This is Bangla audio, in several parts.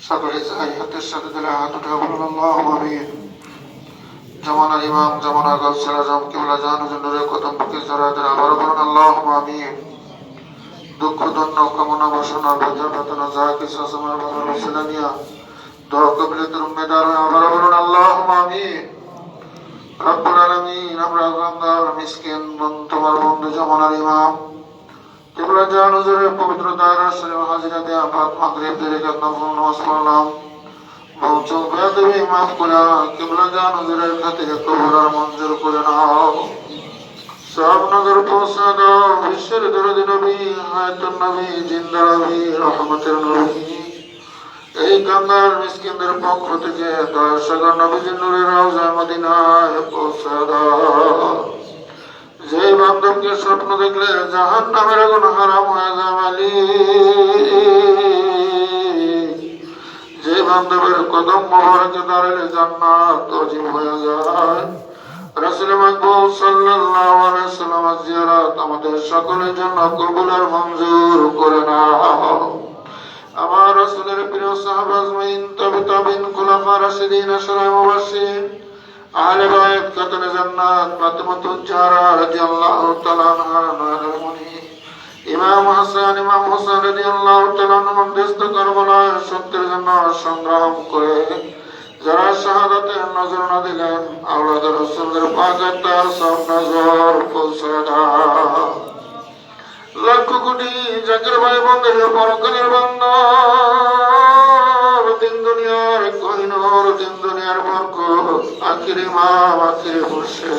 সকলে হাতের সাথে দিলে হাত উঠে বলুন আল্লাহুম্মা আমিন। জামানার ইমাম জামানার গাউসুল আজম কিবলা জাহানুজুর কদম বুকে জড়াতে আবার বলুন আল্লাহুম্মা আমিন। দুঃখ দণ্ড কামনা বাসনা ভেজা বেদনা যা কিছু আছে আমার বাবার ওসিলা নিয়া দোয়া কবুলের উম্মেদার আবার বলুন আল্লাহুম্মা আমিন। রব্বুল আলামিন, আমরা বান্দার মিসকিন তোমার বন্ধু জামানার ইমাম কিবলা জাহানুজুরের পবিত্র দায়রা শরীফ হাজিরা দেয়া পাক মাগরিব দেরে নফল নামাজ পড়লাম। বহুচুক বেয়াদবি মাফ করে কিবলা জাহানুজুরের খাতিরে কবুল আর মঞ্জুর করে নাও। সব নগর পৌঁছা দাও বিশ্বের দরদি নবী হায়াতুন নবী জিন্দা নবী রহমতের নবী। এই কান্দার মিসকিনদের পক্ষ থেকে দয়াসাগর নবীজির নূরের রওজা মদিনায় পৌঁছা দাও। যে বান্ধবকে স্বপ্ন দেখলে জাহান্নামের আগুন হারাম হয়ে যায় মালিক, যে বান্ধবের কদম মোবারকে দাঁড়ালে জান্নাত ওয়াজিব হয়ে যায়। রাসূল মাকবুল সাল্লাল্লাহু আলাইহি ওয়াসাল্লামের জিয়ারত আমাদের সকলের জন্য কবুল আর মঞ্জুর করে নাও। আমার রাসূলের প্রিয় সাহাবা আজমাইন তাবিঈন খুলাফা রাশিদিন আশরায়ে মুবাশশিরিন আহলে বাইত খাতুনে জান্নাত ফাতিমাতুজ জাহরা রাদিয়াল্লাহু তাআলা আনহা নারমণি ইমাম হাসান ইমাম হোসেন রাদিয়াল্লাহু তাআলা আনহু মধ্যস্থ কারবালায় সত্যের জন্য সংগ্রাম করে যারা শাহাদাতের নজর না দিলেন আওলাদ রাসূলের পাকের তার সব নজর পৌঁছে দাও। লক্ষ কোটি জাকির ভাই বন্ধের পরকালের বান্দর দিন দুনিয়ার কোহিনূর দিন দুনিয়ার বরকত আখির ইমাম আখির মুর্শিদ।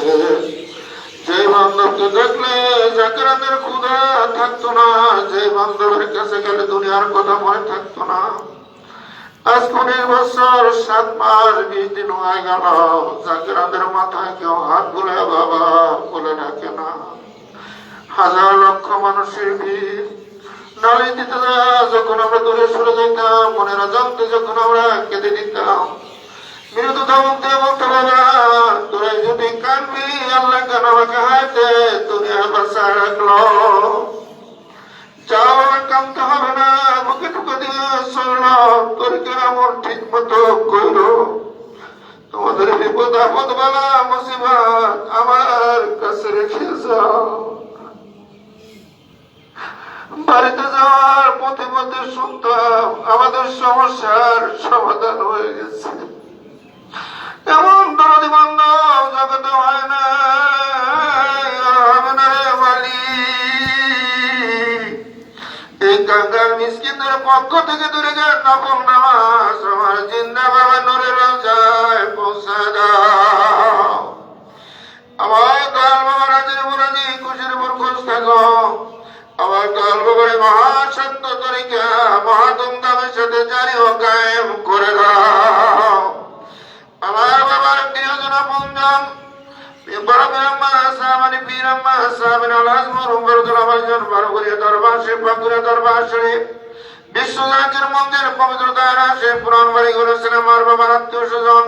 যে বান্ধবকে দেখলে জাকিরাতের ক্ষুধা থাকতো না, যে বান্ধবের কাছে গেলে দুনিয়ার কথা মনে থাকতো না। আজ 19 বছর 7 মাস 20 দিন হয়ে গেল জাকিরাতের মাথায় কেউ হাত বুলে বাবা বলে ডাকে না। হাজার লক্ষ মানুষের ভিড় নালি দিতে যখন আমরা দূরে সরে যেতাম, মনের অজান্তে যখন আমরা কেঁদে দিতাম, মৃদু ধমক দিয়ে বলতে বাবা তোরা যদি কানবি আল্লাহ কেন আমাকে হাইতে দুনিয়া বাঁচায় রাখলো। যাও কামতে হবে না, বুকে টুকে দিয়ে চলল তোর কেমন ঠিক মতো করো। তোমাদের বিপদ আপদ বালা মুসিবত আমার কাছে রেখে যাও। বাড়িতে যাওয়ার পথে পথে শুনতাম আমাদের সমস্যার সমাধান হয়ে গেছে। এমন দরদি বান্ধব জগতে হয় না, হবে না রে মালিক। এই কাঙ্গাল মিসকিনদের পক্ষ থেকে দূরে গিয়ে নফল নামাজ আমার জিন্দা বাবা নূরের রওজায় পৌঁছে দাও। আমার দয়াল বাবা রাজির উপর রাজি খুশির উপর খুশ থাকো। আমার দয়াল বাবার মহাসত্য তরিকা মহা ধুমধামের সাথে জারি ও কায়েম করে দাও। আমার বাবার প্রিয়জন আপনজন বড় বিরম্মা সাহাবানি পীরম্মা সাহাবিন আল-আজমর উমরতুল আবাইজন বারুগরিয়া দরবার শরীফ বাঁকুড়া দরবার শরীফ বিশ্ব জাকির মন্দির পবিত্র দায়রা শরীফ পুরান বাড়ি করেছেন আমার বাবার আত্মীয় স্বজন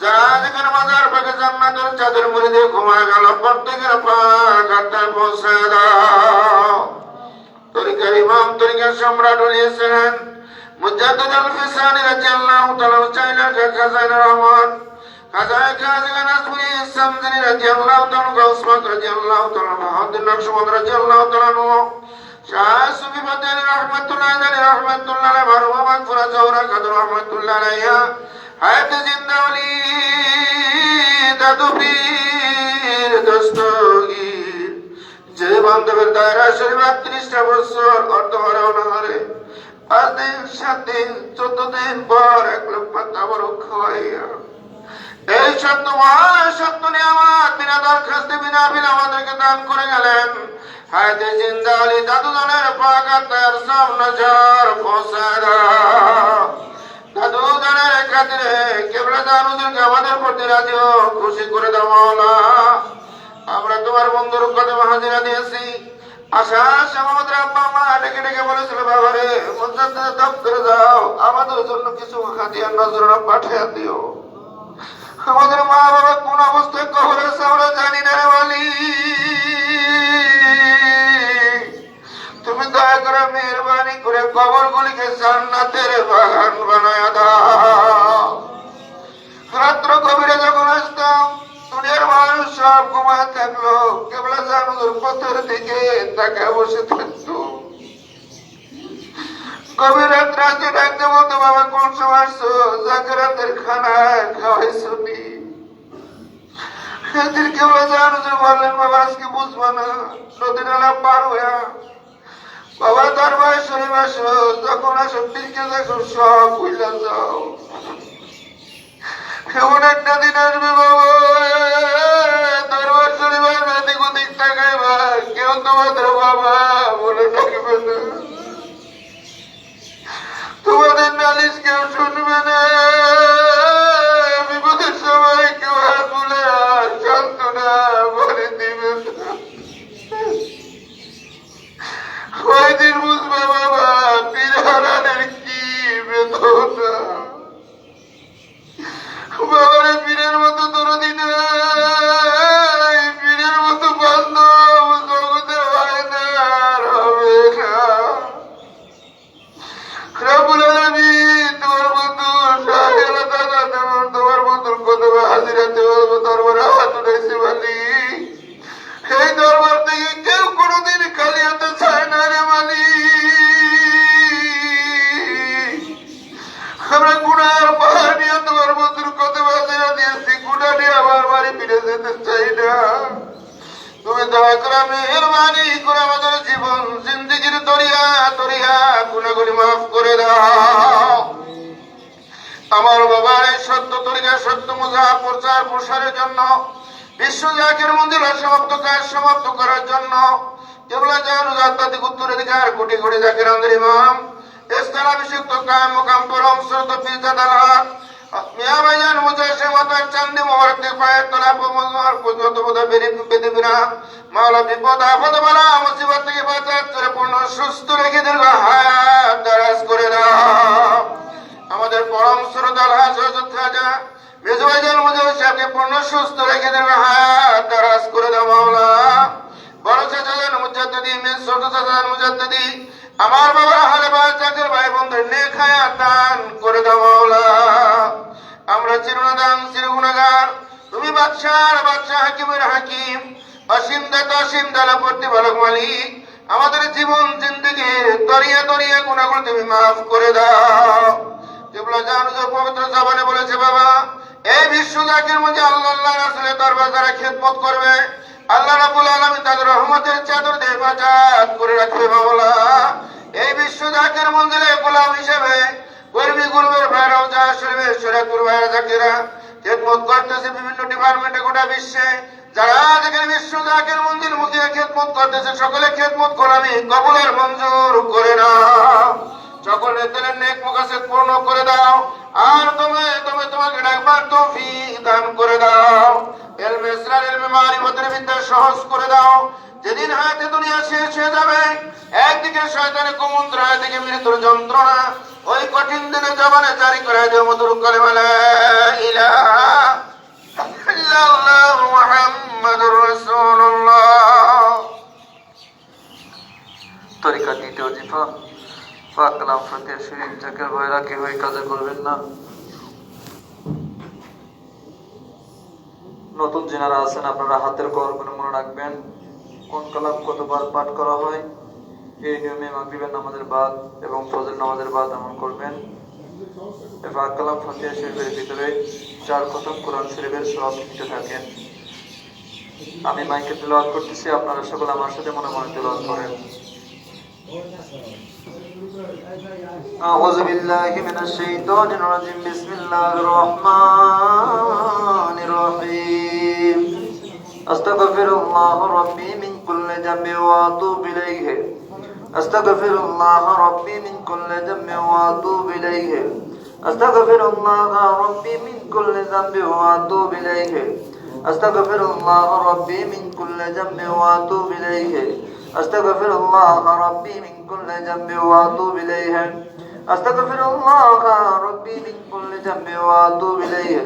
যারা যেখানে মাজার পাকে জান্নাতের চাঁদের মুড়ি দিয়ে ঘুমায় গেল প্রত্যেকের পাক আত্মায় পৌঁছে দাও। তরিকার ইমাম তরিকার সম্রাট হয়েছিলেন মুজাদ্দিদ আল-ফিসানি রাদিয়াল্লাহু তাআলা চাইলা খাজানা রহমান খাজায়ে খাজিগান আজমি সামদানি রাদিয়াল্লাহু তাআলা গাউসমান রাদিয়াল্লাহু তাআলা মুহাদ্দিদ নকশবন্দ রাদিয়াল্লাহু তাআলা শাহ সুফি বাদানী রাহমাতুল্লাহ আলাইহি রাহমাতুল্লাহ আলাইহি মারহুমা মাগফিরাত জওহরা কাদের রাহমাতুল্লাহ আলাইহি হায়াত জিন্দা ওলি দাদু পীর দস্তগীর। যে বান্ধবের দায়রা শরীফ ৩৮টা বছর অর্ধহারে অনাহারে ৫ দিন ৭ দিন ১৪ দিন পর ১ লক্ষ তাবরক খাওয়াইয়া এই সত্য মহাসত্য নিয়ামত বিনা দরখাস্তে বিনা বিল আমাদেরকে দান করে গেলেন। হায়াতে জিন্দা আলী দাদুজনের পাক আত্মার সব নজর পৌঁছে দাও। দাদুজনের খাতিরে কিবলা জাহানুজুরকে আমাদের প্রতি রাজি ও খুশি করে দাও মাওলা। আমরা তোমার বন্ধুর কদমে হাজিরা দিয়েছি। আশা আমাদের আব্বা মা ডেকে ডেকে বলেছিল বাবারে মুজাদ্দিদের দপ্তরে যাও, আমাদের জন্য কিছু হাদিয়ার নজরানা পাঠিয়ে দিও। আমাদের মা বাবা কোন অবস্থায় কবরে আছে আমরা জানি না রে মালিক। তুমি দয়া করে মেহেরবানি করে কবরগুলিকে জান্নাতের বাগান বানায় দাও। রাত্র গভীরে যখন আসতাম দুনিয়ার মানুষ সব ঘুমায় থাকলো, কেবল জানুর পথের দিকে তাকে বসে থাকতো। গভীর রাত্রে আজকে ডাকতে বলতো, বাবা কোন সময় আসছো? যাকে রাতের খানা খাওয়াইছো নি? সেদিন কেবল জানুর বললেন, বাবা আজকে বুঝবো না, নদী নালা পার হইয়া বাবা দরবার শরীফ আসো, যখন আসো দিকে দেখো সব বুঝলা যাও। এমন একটা দিন আসবে বাবা, দরবার শরীফ আসবে, দিক ওদিক তাকাইবা, কেউ তোমাদের বাবা বলে ডাকবে না, তোমাদের নালিশ কেউ শুনবে না, বিপদের সময় কেউ হাত বলে আর সান্ত্বনা বলে দিবে না। কয়দিন বুঝবে বাবা পীর হারানের কি বেদনা। বাবারে পীরের মতো দরদি নাই, পীরের মতো বান্ধব জগতে হয় না আর হবে না। রব্বুল আলামিন তোমার বন্ধু সাহেরা দাদা তেমন তোমার বন্ধুর কদমে হাজিরাতে দরবারে হাত উঠাইছে মালিক। এই দরবার থেকে কেউ কোনোদিন খালি হাতে চায় না রে মালিক। আমরা গুনার পাহাড় নিয়ে তোমার বন্ধুর কদমে হাজিরা দিয়েছি, গুনাহ নিয়ে আমার বাড়ি ফিরে যেতে চাই না। তুমি দয়া করে মেহেরবানি করে আমাদের জীবন জিন্দেগির দরিয়া দরিয়া গুনাহগুলি মাফ করে দাও। আমার বাবার এই সত্য তরিকা সত্য মুজা প্রচার প্রসারের জন্য, বিশ্ব জাকের মন্দির সমাপ্ত কাজ সমাপ্ত করার জন্য কেবলা জাহানু জাত্তাদিক উত্তরাধিকার কোটি কোটি জাকের আন্দের ইমাম ইসলামাভিষিক্ত কায়েম মুকাম পরম শ্রদ্ধ পীর জাদালাত মিয়া ভাইজান মুজাসে মাতার চান্দি মোবারক পায়ের তলা পমর কুদরত বোধা বেদিবিনা মাওলা বিপদ আপদ বালা মুসিবত থেকে বাঁচাত করে পূর্ণ সুস্থ রেখে দীর্ঘ হায়াত দারাজ করে দাও। আমাদের পরম শ্রদ্ধা আলহাজ হযরত খাজা মেজু ভাইজান মুজাহিদ সাহেবকে পূর্ণ সুস্থ রেখে দীর্ঘ হায়াত দারাজ করে দাও মাওলা। বড় চাচাজান মুজাদ্দিদি মেজ ছোট চাচাজান মুজাদ্দিদি আমার বাবার হালে ভাই চাকের ভাই বন্ধুর নেক হায়াত দান করে দাও মাওলা। আমরা চিরনাদান চিরগুনাহগার, তুমি বাদশার বাদশা হাকিমের হাকিম, অসীম দাতা অসীম দালা প্রতিপালক মালিক। আমাদের জীবন জিন্দেগির দরিয়া দরিয়া গুনাহগুলো তুমি মাফ করে দাও। কিবলা জানুজুর পবিত্র জবানে বলেছে, বাবা এই বিশ্ব জাকের মধ্যে আল্লাহ রাসূলের দরবার যারা খেদমত করবে, আল্লাহ রাব্বুল আলামিন তাদের রহমতের চাদর দিয়ে হেফাজত করে রাখবে মাওলা। এই বিশ্ব জাকের মন্দিরে গোলাম হিসেবে কর্মী গুরুবের ভাইরাও যা শরীফের শরীয়তপুর ভাইরা জাকিরা খেদমত করতেছে বিভিন্ন ডিপার্টমেন্টে গোটা বিশ্বে, যারা যেখানে বিশ্ব জাকের মন্দির মুখে খেদমত করতেছে সকলে খেদমত গোলামি কবুল আর মঞ্জুর করে নাও। সকলের দিলের নেক মুকাসসাদ পূর্ণ করে দাও, আর তোমাকে ডাকবার তৌফিক দান করে দাও। ইলমে ইসরার ইলমে মারিফতের বিদ্যা সহজ করে দাও। যেদিন হায়াতে দুনিয়া শেষ হয়ে যাবে, একদিকে শয়তানের কুমন্ত্রণা, একদিকে মৃত্যুর যন্ত্রণা, ওই কঠিন দিনে জবানে জারি করে দেও মধুর কালেমা লা ইলাহা ইল্লাল্লাহু মুহাম্মাদুর রাসূলুল্লাহ। তরিকা দ্বিতীয় জিফা পাক কালাম ফাতিহা শরীফ জাকের ভাইরা কেউই কাজে করবেন না। নতুন যারা আছেন আপনারা হাতের করগুলো মনে রাখবেন, কোন কালাম কতবার পাঠ করা হয়। এই নিয়মে মাগরিবের নামাজের বাদ এবং ফজর নামাজের বাদ আমল করবেন। পাক কালাম ফাতিহা শরীফের ভিতরে 4 খতম কোরআন শরীফের সওয়াব নিতে থাকেন। আমি মাইকে তেলাওয়াত করতেছি, আপনারা সকলে আমার সাথে মনে মনে তেলাওয়াত করেন। أعوذ بالله من الشيطان الرجيم بسم الله الرحمن الرحيم أستغفر الله ربي من كل ذنب وأتوب إليه أستغفر الله ربي من كل ذنب وأتوب إليه أستغفر الله ربي من كل ذنب وأتوب إليه أستغفر الله ربي من كل ذنب وأتوب إليه أستغفر الله ربي من كل ذنب وأتوب إليه أستغفر الله ربي من كل ذنب وأتوب إليه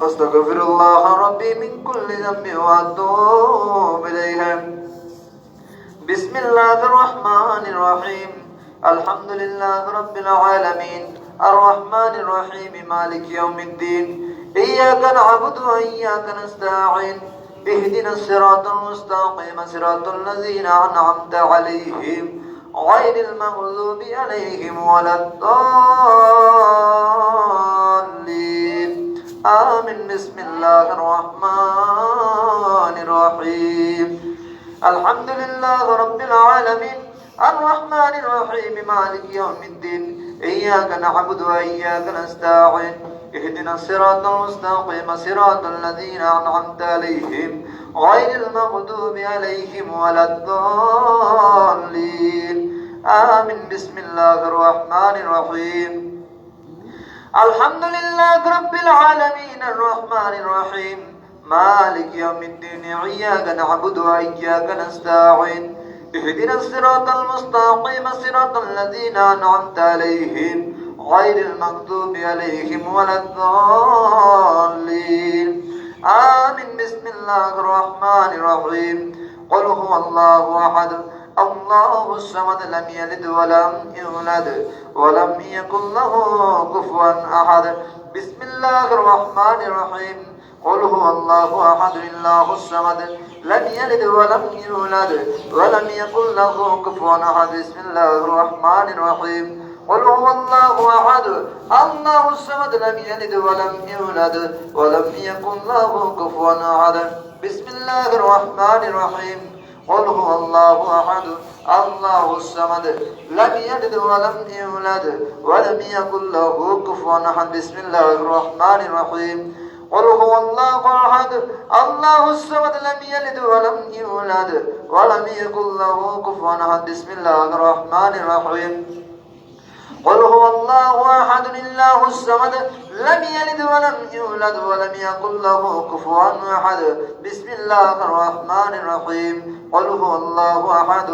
أستغفر الله ربي من كل ذنب وأتوب إليه بسم الله الرحمن الرحيم الحمد لله رب العالمين الرحمن الرحيم مالك يوم الدين إياك نعبد وإياك نستعين اهدنا الصراط المستقيم صراط الذين أنعمت عليهم غير المغضوب عليهم ولا الضالين آمين بسم الله الرحمن الرحيم الحمد لله رب العالمين الرحمن الرحيم مالك يوم الدين إياك نعبد وإياك نستعين اهدنا الصراط المستقيم صراط الذين أنعمت عليهم غير المغضوب عليهم ولا الضالين آمين بسم الله الرحمن الرحيم الحمد لله رب العالمين الرحمن الرحيم مالك يوم الدين إياك نعبد وإياك نستعين اهدنا الصراط المستقيم صراط الذين أنعمت عليهم غير المغضوب عليهم ولا الضالين آمين بسم الله الرحمن الرحيم قل هو الله أحد الله الصمد لم يلد ولم يولد ولم يكن له كفوا أحد بسم الله الرحمن الرحيم قل هو الله أحد الله الصمد لم يلد ولم يولد ولم يكن له كفوا أحد بسم الله الرحمن الرحيم قل هو الله أحد الله الصمد لم يلد ولم يولد ولم يكن له كفوا أحد بسم الله الرحمن الرحيم قل هو الله أحد الله الصمد لم يلد ولم يولد ولم يكن له كفوا أحد بسم الله الرحمن الرحيم قل هو الله أحد الله الصمد لم يلد ولم يولد ولم يكن له كفوا أحد بسم الله الرحمن الرحيم قل هو الله أحد الله الصمد لم يلد ولم يولد ولم يكن له كفوا أحد بسم الله الرحمن الرحيم قل هو الله أحد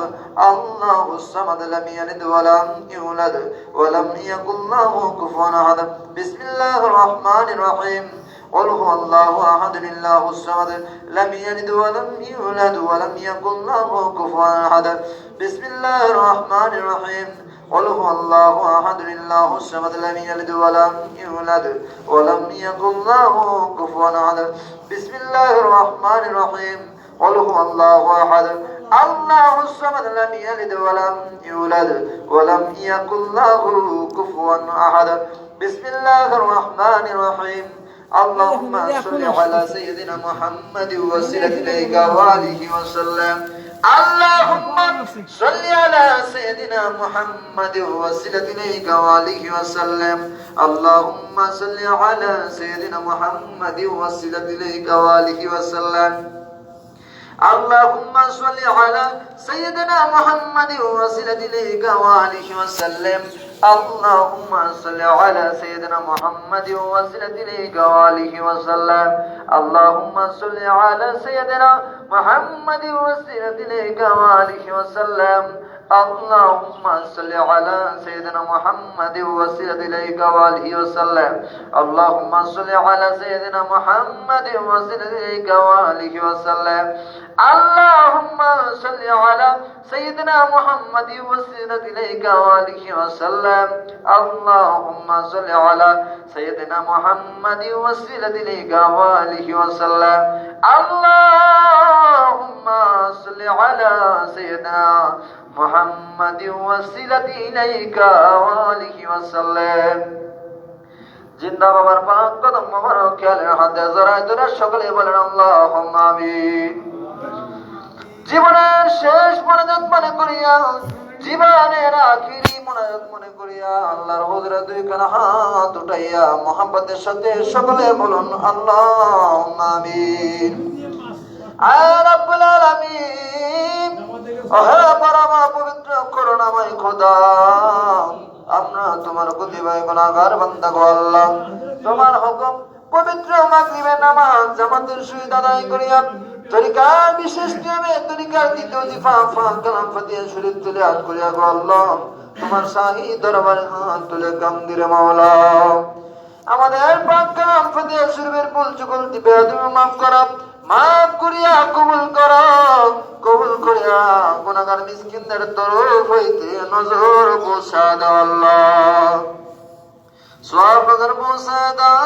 الله الصمد لم يلد ولم يولد ولم يكن له كفوا أحد بسم الله الرحمن الرحيم قل هو الله أحد الله الصمد لم يلد ولم يولد ولم يكن له كفوا أحد بسم الله الرحمن الرحيم قل هو الله أحد الله الصمد لم يلد ولم يولد ولم يكن له كفوا أحد بسم الله الرحمن الرحيم قل هو الله أحد الله الصمد لم يلد ولم يولد ولم يكن له كفوا أحد بسم الله الرحمن الرحيم اللهم صل على سيدنا محمد وسلم إليك وآله وسلم اللهم صل على سيدنا محمد وسلم إليك وآله وسلم اللهم صل على سيدنا محمد وسلم إليك وآله وسلم اللهم صل على سيدنا محمد وسلم إليك وآله وسلم اللهم صل على سيدنا محمد وسلم إليك وآله وسلم اللهم صل على سيدنا محمد وسلم إليك وآله وسلم اللهم صل على سيدنا محمد وسلم إليك وآله وسلم اللهم صل على سيدنا محمد وسلم إليك وآله وسلم اللهم صل على سيدنا محمد وسلم إليك وآله وسلم اللهم صل على سيدنا محمد وسلم إليك وآله وسلم اللهم صل على سيدنا محمد وسلم إليك وآله وسلم জিন্দা বাবার পাক কদম মোবারক খেয়ালের হাতে জড়ায় ধরে সকলে বলেন আল্লাহুম্মা আমিন। জীবনের শেষ মোনাজাত মনে করিয়া জীবনের আখিরি মোনাজাত মনে করিয়া আল্লাহর হুজুরে দুই খানা হাত উঠাইয়া মোহাব্বতের সাথে সকলে বলুন আল্লাহুম্মা আমিন। আয় রাব্বুল আলামিন, ওহে পরম পবিত্র করুণাময় খোদা, আমরা তোমার প্রতিভায় গুনাহগার বান্দা গো আল্লাহ, তোমার হুকুম পবিত্র মাগরিবের নামাজ জামাতের সহিত আদায় করিয়া তরিকার বিশেষ নিয়মে তরিকার দ্বিতীয় জিফা কালাম ফাতিহা শরীফ তুলে হাত করিয়া গো আল্লাহ, তোমার শাহী দরবারে হাত তুলে কাম দিরে মাওলা, আমাদের পাক কালাম ফাতিহা শরীফের ভুল চুকল দিবে তুমি মাফ করা, মাফ করিয়া কবুল করো, কবুল করিয়া গুনাহগার মিসকিনদের তরফ হইতে নজর পৌঁছা দাও আল্লাহ, সওয়াব নজর পৌঁছা দাও।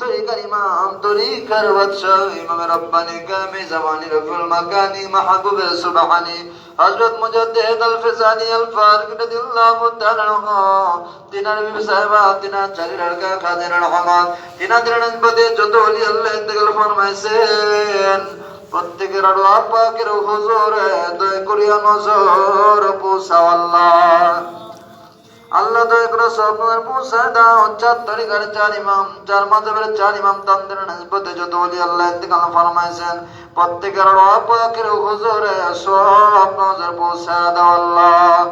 তরিকার ইমাম, তরিকার বাদশাহ, ইমাম রব্বানি কামি জামানি রফুল মাকানি মাহবুবে সুবহানি হযরত মুজাদ্দিদ আল ফিসানি আল ফারুক রাদিয়াল্লাহু তাআলা আনহু, তিনার বিবি সাহেবা, তিনার চারি লড়কা খাদের রহমান, তিনাদের নিসবতে যত ওলি আল্লাহ ইন্তেকাল ফরমাইছেন, প্রত্যেকের আল্লাহ পাকের হুজুরে দয়া করিয়া নজর পৌঁছাও আল্লাহ। আল্লাহ দয়া করে সবার পৌঁছা দাও। চার তরিকার চার ইমাম, চার মাযহাবের চার ইমাম তাদের নিসবতে যত ওলি আল্লাহ ইন্তেকাল ফরমাইছেন, প্রত্যেকের আল্লাহ পাকের হুজুরে সব নজর পৌঁছা দাও আল্লাহ।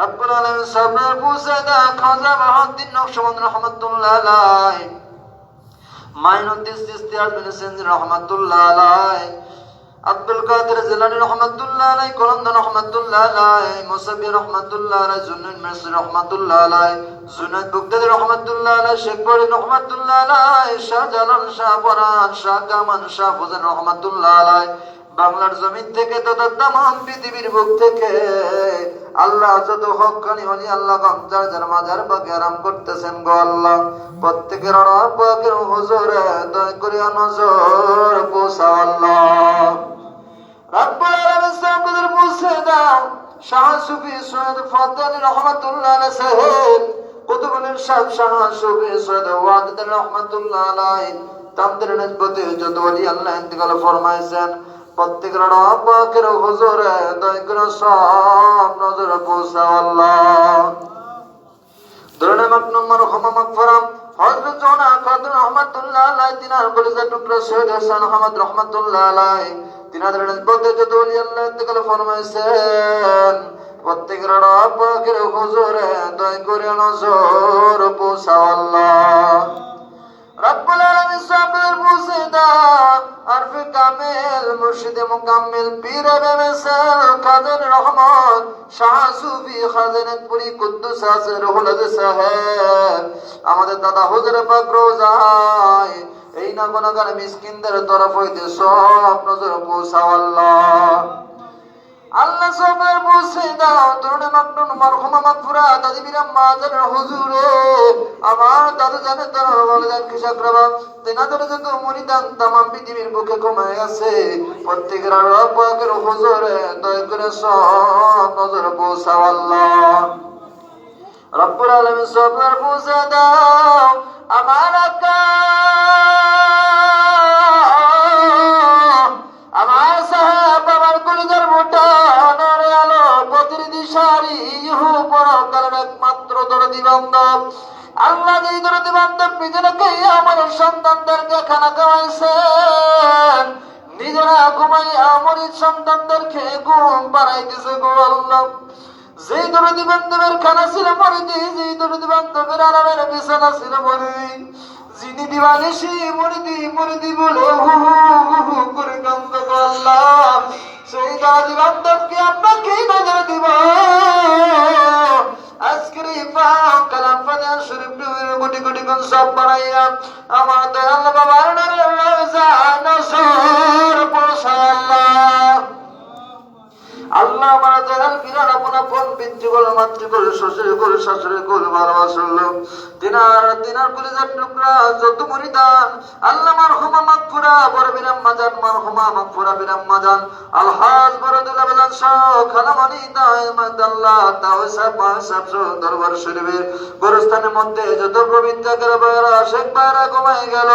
রব্বুল আলামিন সবার পৌঁছা দাও। খাজা বাহাউদ্দিন নকশবন্দি রহমাতুল্লাহ আলাইহি, মাইনুদ্দিন চিশতি আজমিরি সিন্ধি রহমাতুল্লাহ আলাইহি, আব্দুল কাদের জিলানী রহমাতুল্লাহ আলাইহি, কলন্দর রহমাতুল্লাহ আলাইহি, মুসাব্বি রহমাতুল্লাহ আলাইহি, জুনাইদ মিরসি রহমাতুল্লাহ আলাইহি, জুনাইদ বুগদাদি রহমাতুল্লাহ আলাইহি, শেখ বড়ি রহমাতুল্লাহ আলাইহি, শাহজালাল, শাহ পরান, শাহ কামান, শাহ ফজল রহমাতুল্লাহ আলাইহি, বাংলার জমিন থেকে তথা তামাম পৃথিবীর বুক থেকে আল্লাহ যত হক্কানি ওলি আল্লাহ যার যার মাজার পাকে আরাম করতেছেন গো আল্লাহ, প্রত্যেকের আল্লাহ পাকের হুজুরে দয়া করিয়া নজর পৌঁছাও আল্লাহ। রব্বুল আলামিন সাহাবাদের পৌঁছে দাও। শাহ সুফি সৈয়দ ফাদানী রহমাতুল্লাহ আলাইহি সাহেব, কুতুবুল ইরশাদ শাহ সুফি সৈয়দ ওয়াদুদ রহমাতুল্লাহ আলাইহি, তাদের নিসবতে যত ওলি আল্লাহ ইন্তেকাল ফরমাইছেন, প্রত্যেকের আল্লাহ পাকের হুজুরে দয়া করে সব নজর পৌঁছাও আল্লাহ। দরুদ মাকনুম মারহুমা মাগফিরাত হযরত জওনা কাদের রহমাতুল্লাহ আলাইহি, তিনার কলিজার টুকরা সৈয়দ হাসান আহমদ রহমাতুল্লাহ আলাইহি, তিনাদের নিসবতে যত ওলি আল্লাহ ইন্তেকাল ফরমাইছেন, প্রত্যেকের আল্লাহ পাকের হুজুরে দয়া করে নজর পৌঁছাও আল্লাহ। রব্বুল আলামিন সাহাবাদের পৌঁছে দাও। আরফে কামেল, মুর্শিদে মুকাম্মিল, পীর বেমেসাল, কাদের রহমান, শাহ সুফি খাজানাতপুরি কুদ্দুস আছে রুহুল আদিস সাহেব, আমাদের দাদা হুজুর পাক রোজায় এই না গুনাহগার মিসকিনদের তরফ হইতে সব নজর পৌঁছাও আল্লাহ। আল্লাহ সবার পৌঁছে দাও। দরুদ মাকনুন মারহুমা মাগফিরাত দাদিবির মাজার হুজুরে, আমার দাদু জানে তোর ওয়ালিদান কিসাকরাবা, তিনাদের যত মুরিদান তামাম পৃথিবীর বুকে কমায় আছে, প্রত্যেকের আল্লাহ পাকের হুজুরে দয়া করে সব নজর পৌঁছাও আল্লাহ। রব্বুল আলামিন সবার পৌঁছে দাও। আমার আকা, আমার সাহেব, আমার কলিজার মোটা নরে আলো প্রতিনিধি সারি ইহু পরকালের একমাত্র দরদি বান্ধব, আল্লাহ যেই দরদি বান্ধব নিজেরাকে আমার সন্তানদেরকে খানা খাওয়াইছেন, নিজেরা ঘুমাইয়া আমার সন্তানদেরকে ঘুম পাড়াইতেছে গো আল্লাহ। যেই দরদি বান্ধবের খানা ছিল মরিদি, যেই দরদি বান্ধবের আরামের বিছানা ছিল মরিদি, যিনি দিবানিশি মরিদি মরিদি বলে হু হু হু করে কান্দ গো আল্লাহ, সেই দরদি বান্ধবকে আপনাকে নজর দিব। আজকের এই পাক কালাম ফাতিহা শরীফ কোটি কোটি গুণ সব বাড়াইয়া আমার দয়াল বাবার নামে রোজা নজর পৌঁছাও আল্লাহ। আল্লাহ আমার দয়াল বিরাট আপন আপন পিতৃকুল মাতৃকুল শ্বশুরকুল শাশুড়িকুল ভালোবাসল, তিনার তিনার কলিজার টুকরা যত মুরিদান আল্লাহ মারহুমা মাগফুরা বড় বিরাম মাজান, মারহুমা মাগফুরা বিরাম মাজান, আলহাজ বরদুল্লাহ বাজান শাহ খালামানি দাইমাত আল্লাহ তাওসা পাসা দরবার শরীফের গোরস্থানের মধ্যে যত পবিত্র কারবারা শেখ পারা কমাই গেল,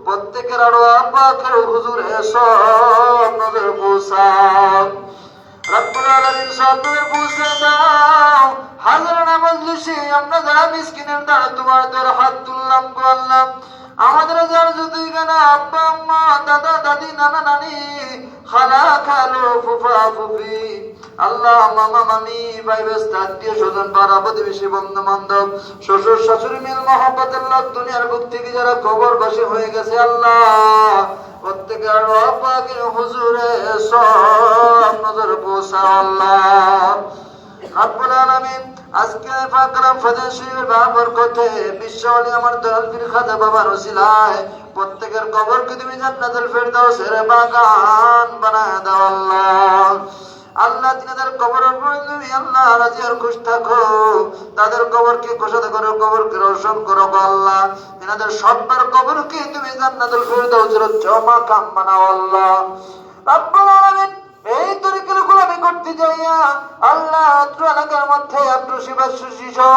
প্রত্যেকের আল্লাহ পাকের হুজুরে সব নজর পৌঁছাও। রব্বুল আলামিন সবার পৌঁছে দাও। হাজারানা মজলিসে আমরা যারা মিসকিনের দ্বারা তোমার দ্বারা হাত তুললাম গো আল্লাহ, আমাদের যারা যদি গানা আব্বা আম্মা দাদা দাদি নানা নানি খালা খালো ফুফা ফুফি আল্লাহ মামা মামি ভাই বেস্ত আত্মীয় স্বজন পাড়া প্রতিবেশী বন্ধু বান্ধব শ্বশুর শাশুড়ি মিল মহব্বত আল্লাহ দুনিয়ার বুক থেকে যারা কবরবাসী হয়ে গেছে আল্লাহ, প্রত্যেকের পাকের হুজুরে সব নজর পৌঁছাও আল্লাহ। রব্বুল আলামিন আজকে ফাকরাম ফাজার শরীফের বাবরকতে বিশ্বওয়ালি আমার দয়াল পীর খাজা বাবার ওসিলায় প্রত্যেকের কবরকে তুমি জান্নাতুল ফেরদাউসের বাগান বানায় দাও আল্লাহ। আল্লাহ তিনাদের কবরের উপর তুমি আল্লাহ রাজি আর খুশ থাকো, তাদের কবরকে কুশাদ করো, কবরকে রোশন করো আল্লাহ। তিনাদের সবার কবরকে তুমি জান্নাতুল ফেরদাউসের জমা কাম বানাও আল্লাহ। রব্বুল আলামিন এই তরিকার গোলামি করতে যাইয়া আল্লাহ আত্র এলাকার মধ্যে আত্র শিশু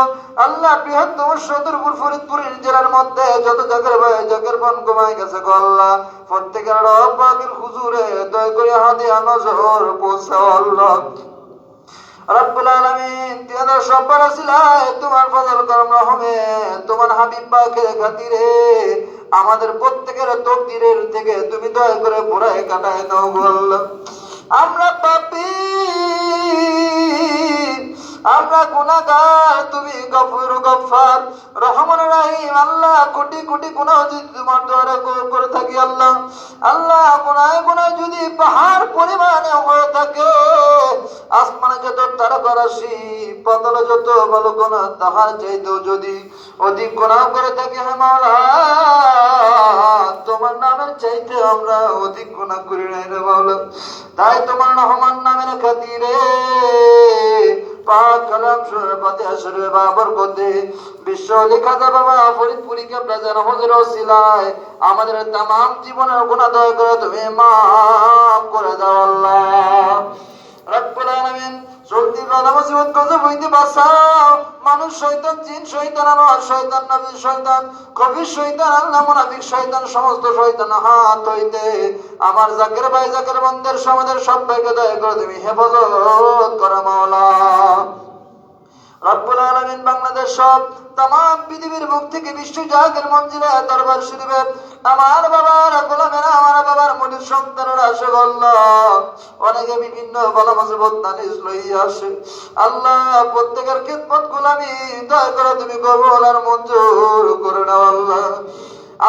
আল্লাহ বৃহত্তম সদরপুর ফরিদপুরের জেলার মধ্যে যত জাকের ভাই জাকের বন ঘুমায় গেছে গো আল্লাহ, প্রত্যেকের রব পাকের হুজুরে দয়া করে হাতে নজর পৌঁছাও আল্লাহ। রব্বুল আলামিন তিনাদের সবার ওসিলায় তোমার ফজল করম রহমে তোমার হাবিব পাকের খাতিরে আমাদের প্রত্যেকের তকদিরের থেকে তুমি দয়া করে পুরাই কাটায় দাও গো আল্লাহ। আমরা পাপী, আমরা গুনাহগার, তুমি গফুর গফফার রহমান রহিম আল্লাহ। কোটি কোটি গুনাহ যদি তোমার দ্বারা করে থাকি আল্লাহ, আল্লাহ গুনাহ গুনাহ যদি পাহাড় পরিমাণে হয়ে থাকে, আসমানে যত তারকা রাশি পাতালে যত ভালো গুনাহ তাহার চাইতেও যদি অধিক গুনাহ করে থাকি হে মাওলা, তোমার নামের চাইতে আমরা অধিক গুনাহ করি নাই রে মাওলা। তাই তোমার রহমান নামের খাতিরে পাক কালাম সূরা ফাতিহা শরীফে বাবরকতে বিশ্বওয়ালি খাজা বাবা ফরিদপুরি কেবলা জান হুজুর ওসিলায় আমাদের तमाम জীবনের গুনাহ দয়া করে তুমি maaf করে দাও আল্লাহ। রব্বুল আলামিন চলতি বালা মুসিবত গজব হইতে বাঁচাও। মানুষ শয়তান, জিন শয়তান, আনোয়ার শয়তান, নবী শয়তান, কবির শয়তান, আল্লাহ মুনাফিক শয়তান, সমস্ত শয়তান হাত হইতে আমার জাকের ভাই জাকের বন্ধের সমাজের সবাইকে দয়া করে তুমি হেফাজত করো মাওলা। রব্বুল আলামিন বাংলাদেশ সব तमाम পৃথিবীর বুক থেকে বিশ্ব জাগের মঞ্জিলে দরবার শরীফে আমার বাবার গোলামেরা আমার বাবার মুরিদ সন্তানরা আসে আল্লাহ, অনেকে বিভিন্ন বলা মুসিবত নালিশ লইয়া আসে আল্লাহ। প্রত্যেকের খিদমত গোলামি দয়া করে তুমি কবুল আর মঞ্জুর করে নাও আল্লাহ।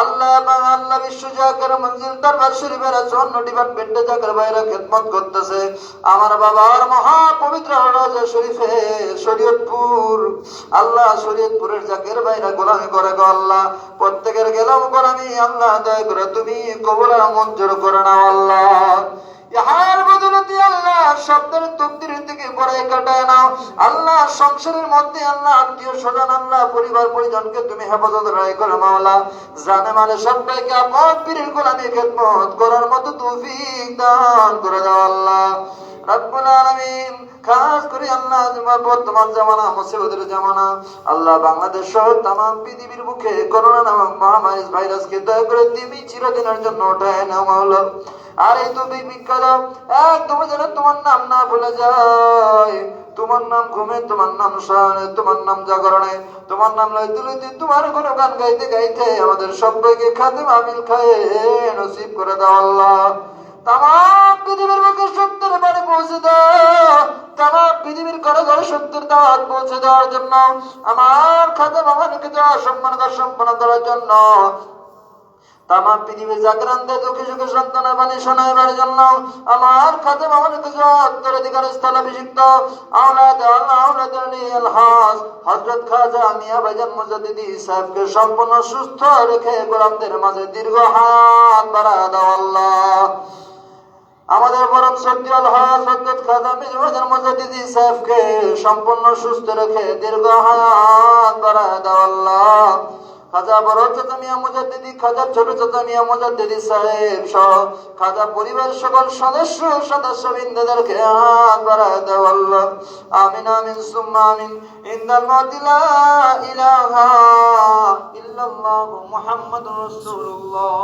আল্লাহ আল্লাহ বিশ্ব জাকের মঞ্জিল দরবার শরীফের 54 ডিপার্টমেন্টে জাকের ভাইরা খিদমত করতেছে আমার বাবার মহা পবিত্র রওজা শরীফে শরীয়তপুর আল্লাহ, শরীয়তপুরের জাকের ভাইরা গোলামি করে গো আল্লাহ। প্রত্যেকের গেলাম গোলামি আল্লাহ দয়া করে তুমি কবুল আর মঞ্জুর করে নাও আল্লাহ। ইহার বদৌলতে আল্লাহ শব্দের তকদির থেকে পড়াই কাটায় নাও আল্লাহ। সংসারের মধ্যে আল্লাহ আত্মীয় স্বজন আল্লাহ পরিবার পরিজনকে তুমি হেফাজত রায় করে মাওলা। জানে মানে সবাইকে আপন পীরের গোলামি খেদমত করার মতো তৌফিক দান করে দাও আল্লাহ। রব্বুল আলামিন খাস করে আল্লাহ বর্তমান জামানা মুসিবতের জামানা আল্লাহ বাংলাদেশ সহ तमाम পৃথিবীর বুকে করোনা নামক মহামারী ভাইরাসকে দয়া করে তুমি চিরদিনের জন্য উঠায় নাও মাওলা। আর এই তো বিখ্যাত একদম যেন তোমার নাম না ভুলে যায়, তোমার নাম ঘুমে, তোমার নাম শয়নে, তোমার নাম জাগরণে, তোমার নাম লইতে লইতে তোমার কোনো গান গাইতে গাইতে আমাদের সবাইকে খাদেম আমিল খায়ে নসিব করে দাও আল্লাহ। तमाम পৃথিবীর বুকে সত্যের বাণী পৌঁছে দাও, तमाम পৃথিবীর ঘরে ঘরে সত্যের দাওয়াত পৌঁছে দেওয়ার জন্য আমার খাদেম আমাকে দেওয়া সম্মান সম্পন্ন করার জন্য तमाम পৃথিবীর জাগরান্তে দুঃখী সুখী সন্তানের বাণী শোনাইবার জন্য আমার খাদেম আমাকে উত্তরাধিকার স্থলাভিষিক্ত আওলাদ আল্লাহ আওলাদ আলী আল হাস হযরত খাজা মিয়া ভাইজান মুজাদ্দিদি সাহেবকে সম্পূর্ণ সুস্থ রেখে গোলামদের মাঝে দীর্ঘ হাত বাড়ায় দাও আল্লাহ। আমাদের পরম শ্রদ্ধেয় আলহাজ হযরত খাজা মিয়া ভাইজান মুজাদ্দিদি সাহেবকে সম্পূর্ণ সুস্থ রেখে দীর্ঘ হাত বাড়ায় দাও আল্লাহ। খাজা বড় চাচা মিয়া মুজাদ্দিদি, খাজা ছোট চাচা মিয়া মুজাদ্দিদি সাহেব সহ খাজা পরিবার সকল সদস্যবৃন্দদেরকে হাত বাড়ায় দাও আল্লাহ। আমিন আমিন সুম্মা আমিন। ইন্নাল মাউতি লা ইলাহা ইল্লাল্লাহু মুহাম্মাদুর রাসূলুল্লাহ।